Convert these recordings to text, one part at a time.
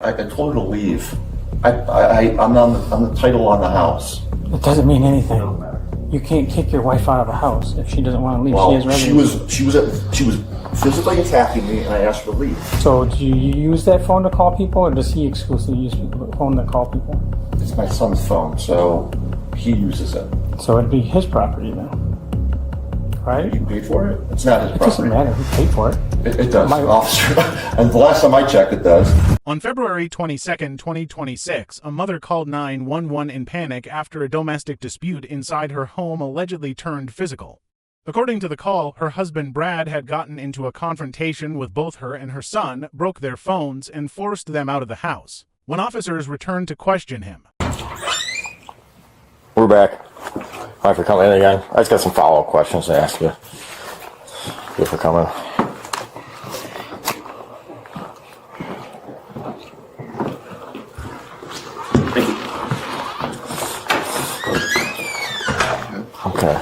I told her to leave. I'm on the title on the house. It doesn't mean anything. You can't kick your wife out of a house if she doesn't want to leave. Well, she has residence. she was physically attacking me, and I asked her to leave. So do you use that phone to call people, or does he exclusively use the phone to call people? It's my son's phone, so he uses it. So it'd be his property then, right? You paid for it? It's not his property. It doesn't matter who paid for it. It does, officer. And the last time I checked, it does. On February 22nd, 2026, a mother called 911 in panic after a domestic dispute inside her home allegedly turned physical. According to the call, her husband Brad had gotten into a confrontation with both her and her son, broke their phones, and forced them out of the house. When officers returned to question him, we're back. Hi for coming in again. I just got some follow-up questions to ask you. Thank you for coming. Okay.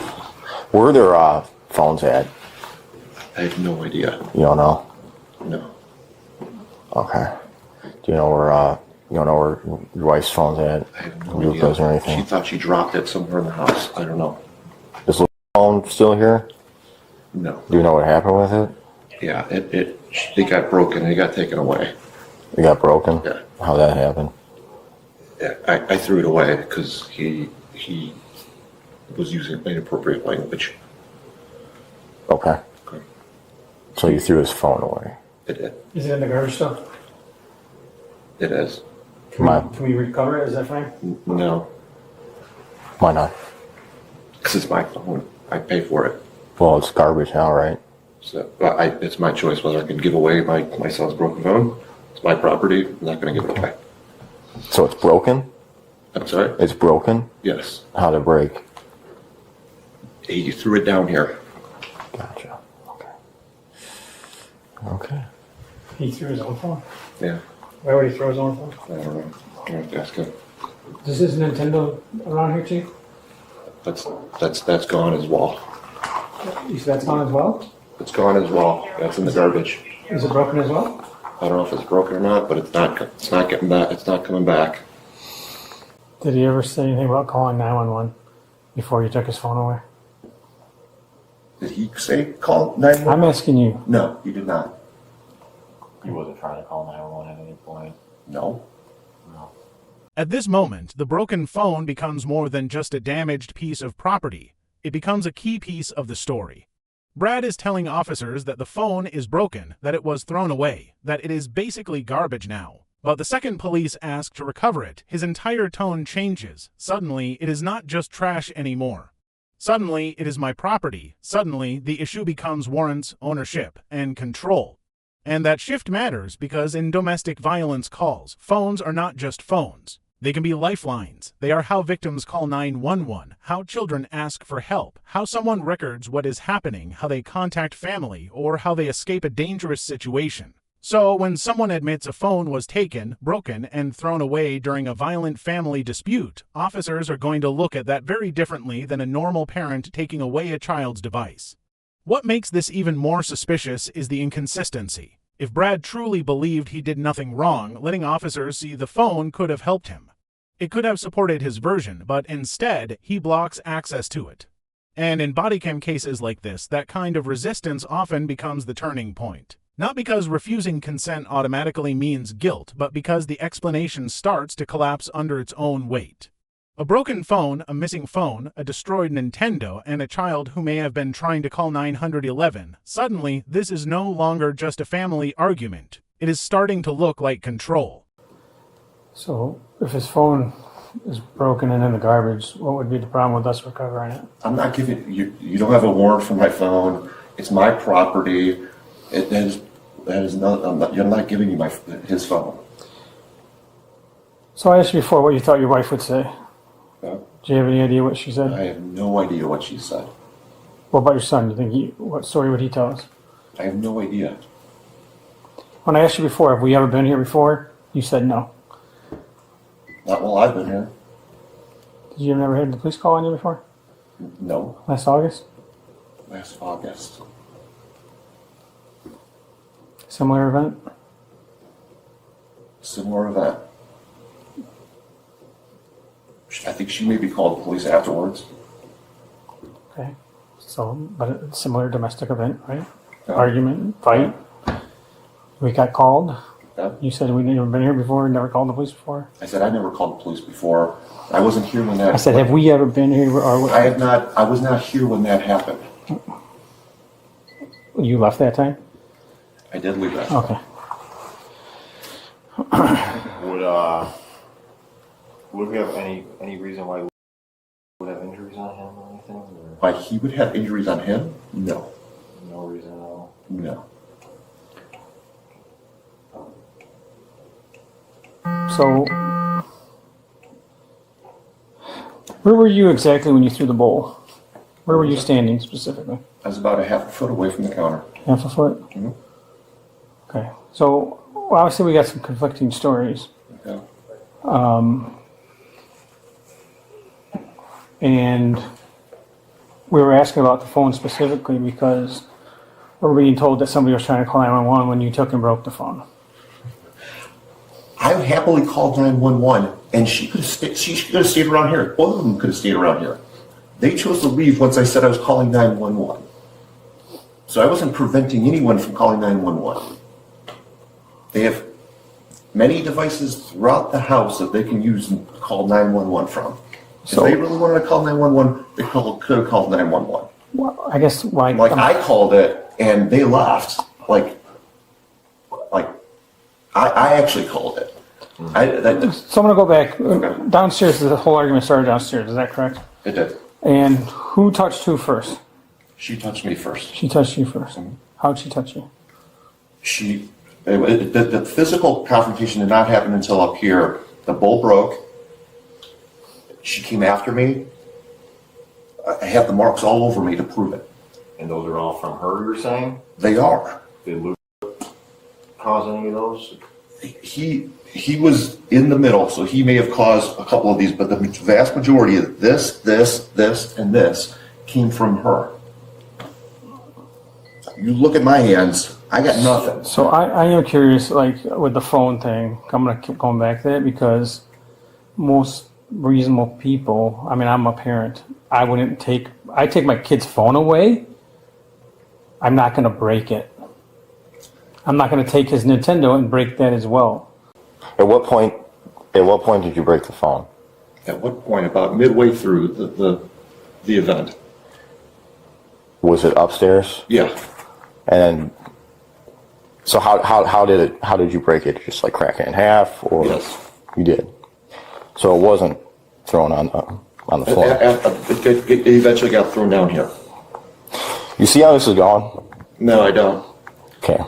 Where are their phones at? I have no idea. You don't know? No. Okay. Do you know where your wife's phone's at? I have no idea. Or anything? She thought she dropped it somewhere in the house. I don't know. Is the phone still here? No. Do you know what happened with it? Yeah, it got broken. It got taken away. It got broken? Yeah. How that happened? Yeah, I threw it away because he was using inappropriate language. Okay. Okay. So you threw his phone away? It did. Is it in the garbage stuff? It is. Can we recover it? Is that fine? No, Why not? because it's my phone. I pay for it. Well, it's garbage now, right? So it's my choice whether I can give away my son's broken phone. It's my property. I'm not going to give it away. So it's broken? I'm sorry? It's broken? Yes. How'd it break? He threw it down here. Gotcha. Okay. Okay. He threw his own phone? Yeah. Why would he throw his own phone? I don't know. I have to ask him. Does his Nintendo around here, Chief? That's gone as well. You said that's gone as well? It's gone as well. That's in the garbage. Is it broken as well? I don't know if it's broken or not, but it's not getting back. It's not coming back. Did he ever say anything about calling 911 before you took his phone away? Did he say call 911? I'm asking you. No, he did not. He wasn't trying to call 911 at any point. No. at this moment, the broken phone becomes more than just a damaged piece of property. It becomes a key piece of the story. Brad is telling officers that the phone is broken, that it was thrown away, that it is basically garbage now. But the second police ask to recover it, his entire tone changes. Suddenly, it is not just trash anymore. Suddenly, it is my property. Suddenly, the issue becomes warrants, ownership, and control. And that shift matters because in domestic violence calls, phones are not just phones. They can be lifelines. They are how victims call 911, how children ask for help, how someone records what is happening, how they contact family, or how they escape a dangerous situation. So when someone admits a phone was taken, broken, and thrown away during a violent family dispute, officers are going to look at that very differently than a normal parent taking away a child's device. What makes this even more suspicious is the inconsistency. If Brad truly believed he did nothing wrong, letting officers see the phone could have helped him. It could have supported his version, but instead, he blocks access to it. And in bodycam cases like this, that kind of resistance often becomes the turning point. Not because refusing consent automatically means guilt, but because the explanation starts to collapse under its own weight. A broken phone, a missing phone, a destroyed Nintendo, and a child who may have been trying to call 911. Suddenly, this is no longer just a family argument. It is starting to look like control. So, if his phone is broken and in the garbage, what would be the problem with us recovering it? I'm not giving you. You don't have a warrant for my phone. It's my property. That is not. You're not giving me his phone. So I asked you before what you thought your wife would say. Yeah. Do you have any idea what she said? I have no idea what she said. What about your son? Do you think what story would he tell us? I have no idea. When I asked you before, have we ever been here before? You said no. Not while I've been here. Did you ever had the police call on you before? No. Last August? Last August. Similar event? Similar event. I think she maybe called the police afterwards. Okay. So, but it's similar domestic event, right? Yeah. Argument, fight. We got called. Yeah. You said we'd never been here before, never called the police before. I said I never called the police before. I wasn't here when that. I said, have we ever been here? Or I have not. I was not here when that happened. you left that time? I did leave that. Okay. Would we have any reason why we would have injuries on him or anything? Or Why he would have injuries on him? No. no reason at all? No. So, where were you exactly when you threw the bowl? Where were you standing specifically? I was about a half a foot away from the counter. Half a foot? Mhm. Okay. So, obviously we got some conflicting stories. Okay. And we were asking about the phone specifically because we were being told that somebody was trying to call 911 when you took and broke the phone. I happily called 911, and she could have stayed around here. Both of them could have stayed around here. They chose to leave once I said I was calling 911. So I wasn't preventing anyone from calling 911. They have many devices throughout the house that they can use and call 911 from. So- if they really wanted to call 911, they could have called 911. Well, I guess why? Like I called it, and they left. Like I actually called it. So I'm going to go back. Okay. Downstairs, the whole argument started downstairs. Is that correct? It did. And who touched who first? She touched me first. She touched you first. How'd she touch you? The physical confrontation did not happen until up here. The bowl broke. She came after me. I have the marks all over me to prove it. And those are all from her, you're saying? They are. Did Luke cause any of those? He was in the middle, so he may have caused a couple of these, but the vast majority of this, and this came from her. You look at my hands, I got nothing. So I am curious, like with the phone thing, I'm going to keep going back to that because most reasonable people, I mean, I'm a parent, I take my kid's phone away, I'm not going to break it. I'm not going to take his Nintendo and break that as well. At what point did you break the phone? At what point? About midway through the event. Was it upstairs? Yeah. And so how did you break it? Just like crack it in half, or Yes. You did? So it wasn't thrown on the floor. It eventually got thrown down here. You see how this is going? No, I don't. Okay.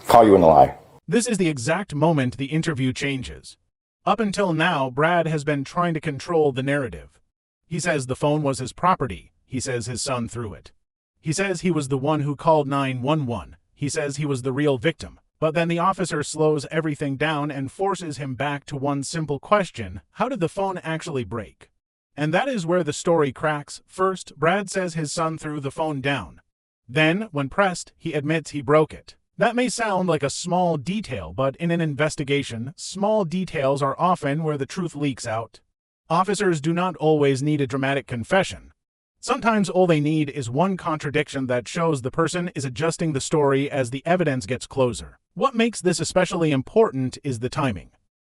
Call you in a lie. This is the exact moment the interview changes. Up until now, Brad has been trying to control the narrative. He says the phone was his property. He says his son threw it. He says he was the one who called 911. He says he was the real victim. But then the officer slows everything down and forces him back to one simple question: how did the phone actually break? And that is where the story cracks. First, Brad says his son threw the phone down. Then, when pressed, he admits he broke it. That may sound like a small detail, but in an investigation, small details are often where the truth leaks out. Officers do not always need a dramatic confession. Sometimes all they need is one contradiction that shows the person is adjusting the story as the evidence gets closer. What makes this especially important is the timing.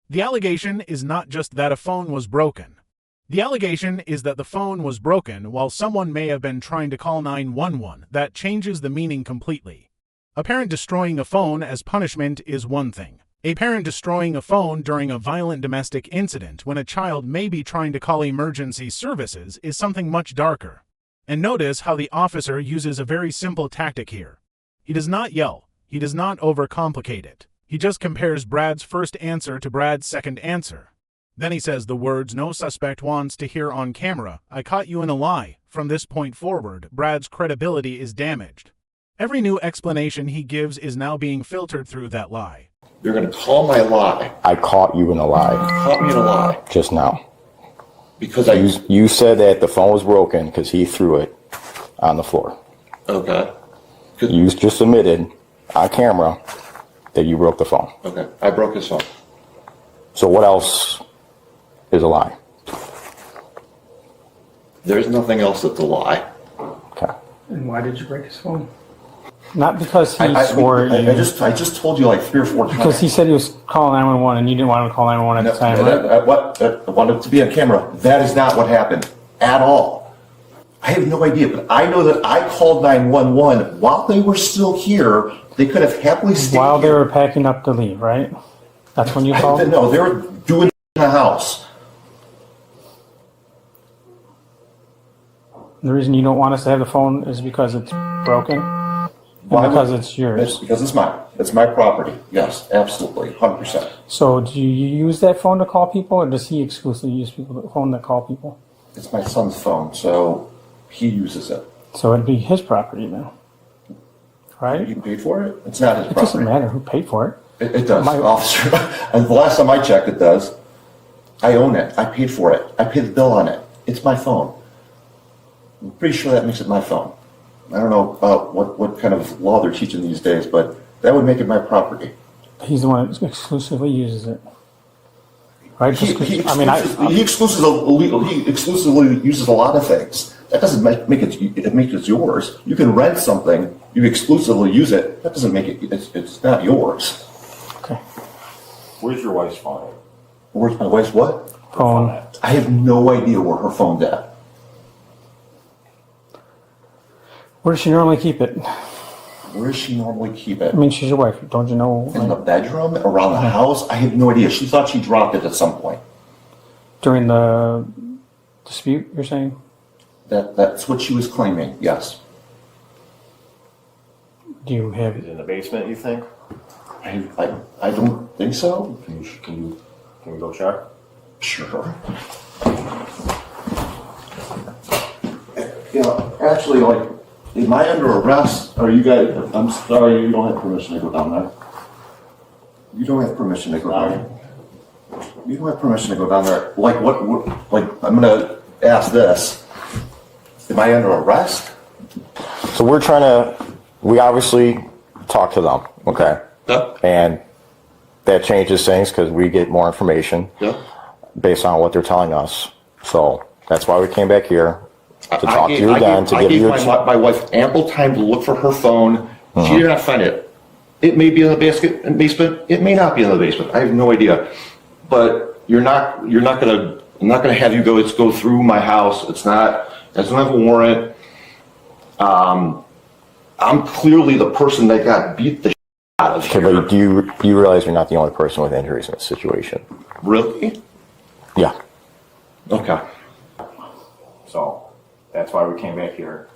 The allegation is not just that a phone was broken. The allegation is that the phone was broken while someone may have been trying to call 911. That changes the meaning completely. A parent destroying a phone as punishment is one thing. A parent destroying a phone during a violent domestic incident when a child may be trying to call emergency services is something much darker. And notice how the officer uses a very simple tactic here. He does not yell. He does not overcomplicate it. He just compares Brad's first answer to Brad's second answer. Then he says the words no suspect wants to hear on camera, "I caught you in a lie." From this point forward, Brad's credibility is damaged. Every new explanation he gives is now being filtered through that lie. You're going to call my lie. I caught you in a lie Caught me in a lie. just now. Because You said that the phone was broken because he threw it on the floor. Okay. You just admitted on camera that you broke the phone. Okay. I broke his phone. So what else is a lie? There's nothing else that's a lie. Okay. And why did you break his phone? Not because he I swore at you. I just told you like 3 or 4 times. Because he said he was calling 911 and you didn't want him to call 911 at the time, right? I wanted to be on camera. That is not what happened at all. I have no idea, but I know that I called 911 while they were still here. They could have happily stayed While they here. were packing up to leave, right? That's when you called? No, they were doing in the house. The reason you don't want us to have the phone is because it's broken? Why And because would- it's yours. Because it's mine. It's my property. Yes, absolutely, 100%. So do you use that phone to call people, or does he exclusively use the phone to call people? It's my son's phone, so he uses it. So it'd be his property now, right? You paid for it? It's not his It doesn't property. matter who paid for it. It does, My- officer. And the last time I checked, it does. I own it. I paid for it. I paid the bill on it. It's my phone. I'm pretty sure that makes it my phone. I don't know about what kind of law they're teaching these days, but that would make it my property. He's the one that exclusively uses it. Right? He, Just 'cause- he, I mean, he exclusively uses a lot of things. That doesn't make it yours. You can rent something, you exclusively use it. That doesn't make it. It's not yours. okay. Where's your wife's phone? Where's my wife's what? Phone. I have no idea where her phone's at. Where does she normally keep it? Where does she normally keep it? I mean, she's your wife. Don't you know? In the Like, bedroom, around the house? I have no idea. She thought she dropped it at some point. during the dispute, you're saying? That's what she was claiming. Yes. Do you have? Is it in the basement, you think? I don't think so. Can you go check? Sure. You know, actually, like, am I under arrest? Are you guys? I'm sorry, you don't have permission to go down there. You don't have permission to go down there. You don't have permission to go down there. Like, like, I'm gonna ask this. Am I under arrest? So we obviously talk to them, okay? Yep. And that changes things because we get more information Yep. based on what they're telling us. So that's why we came back here to talk to you again, to I give gave you my wife ample time to look for her phone. She did not find it. It may be in the basement. It may not be in the basement. I have no idea. But I'm not gonna have you go through my house. It doesn't have a warrant. I'm clearly the person that got beat the out of Okay, here. but do you realize you're not the only person with injuries in this situation? Really? Yeah. Okay. So that's why we came back here,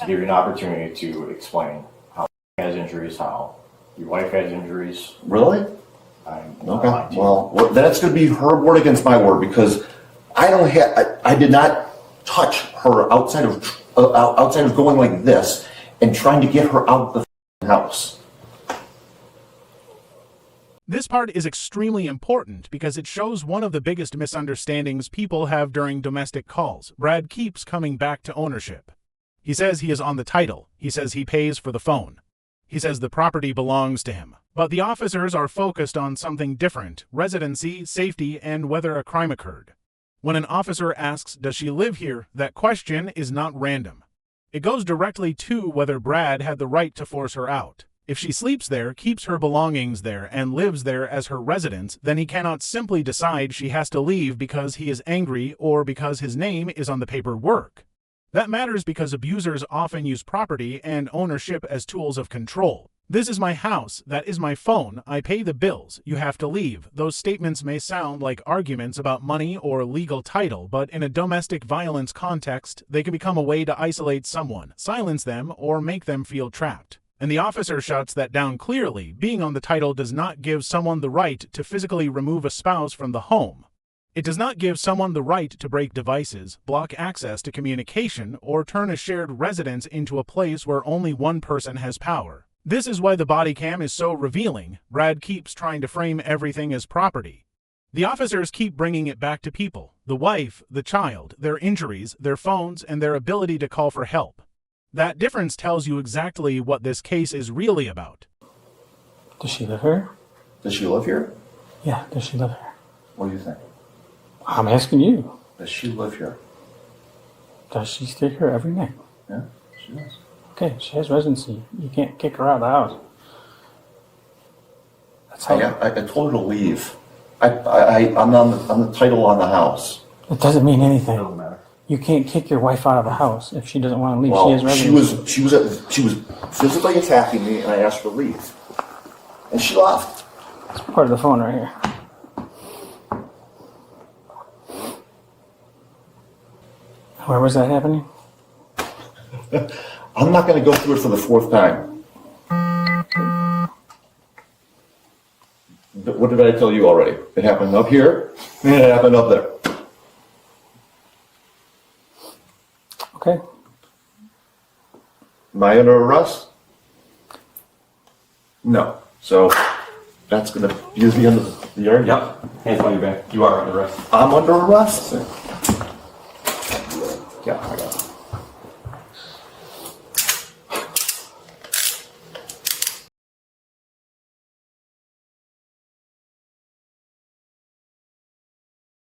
to give you an opportunity to explain how he has injuries, how your wife has injuries. Really? I'm not lying Okay. to you. Well, that's going to be her word against my word because I did not touch her outside of going like this and trying to get her out of the house. This part is extremely important because it shows one of the biggest misunderstandings people have during domestic calls. Brad keeps coming back to ownership. He says he is on the title. He says he pays for the phone. He says the property belongs to him. But the officers are focused on something different: residency, safety, and whether a crime occurred. When an officer asks, "Does she live here?" that question is not random. It goes directly to whether Brad had the right to force her out. If she sleeps there, keeps her belongings there, and lives there as her residence, then he cannot simply decide she has to leave because he is angry or because his name is on the paperwork. That matters because abusers often use property and ownership as tools of control. "This is my house, that is my phone, I pay the bills, you have to leave." Those statements may sound like arguments about money or legal title, but in a domestic violence context, they can become a way to isolate someone, silence them, or make them feel trapped. And the officer shuts that down clearly. Being on the title does not give someone the right to physically remove a spouse from the home. It does not give someone the right to break devices, block access to communication, or turn a shared residence into a place where only one person has power. This is why the body cam is so revealing. Brad keeps trying to frame everything as property. The officers keep bringing it back to people: the wife, the child, their injuries, their phones, and their ability to call for help. That difference tells you exactly what this case is really about. Does she live here? Does she live here? Yeah, does she live here? What do you think? I'm asking you. Does she live here? Does she stay here every night? Yeah, she does. Okay, she has residency. You can't kick her out of the house. That's how. I told her to leave. I'm on the title on the house. It doesn't mean anything. Doesn't matter. You can't kick your wife out of the house if she doesn't want to leave. Well, she has residency. she was physically attacking me, and I asked her to leave, and she left. It's part of the phone right here. Where was that happening? I'm not going to go through it for the fourth time. What did I tell you already? It happened up here, and it happened up there. Okay. Am I under arrest? No. So that's going to be the end of the argument. Yep. Hands on your back. You are under arrest. I'm under arrest.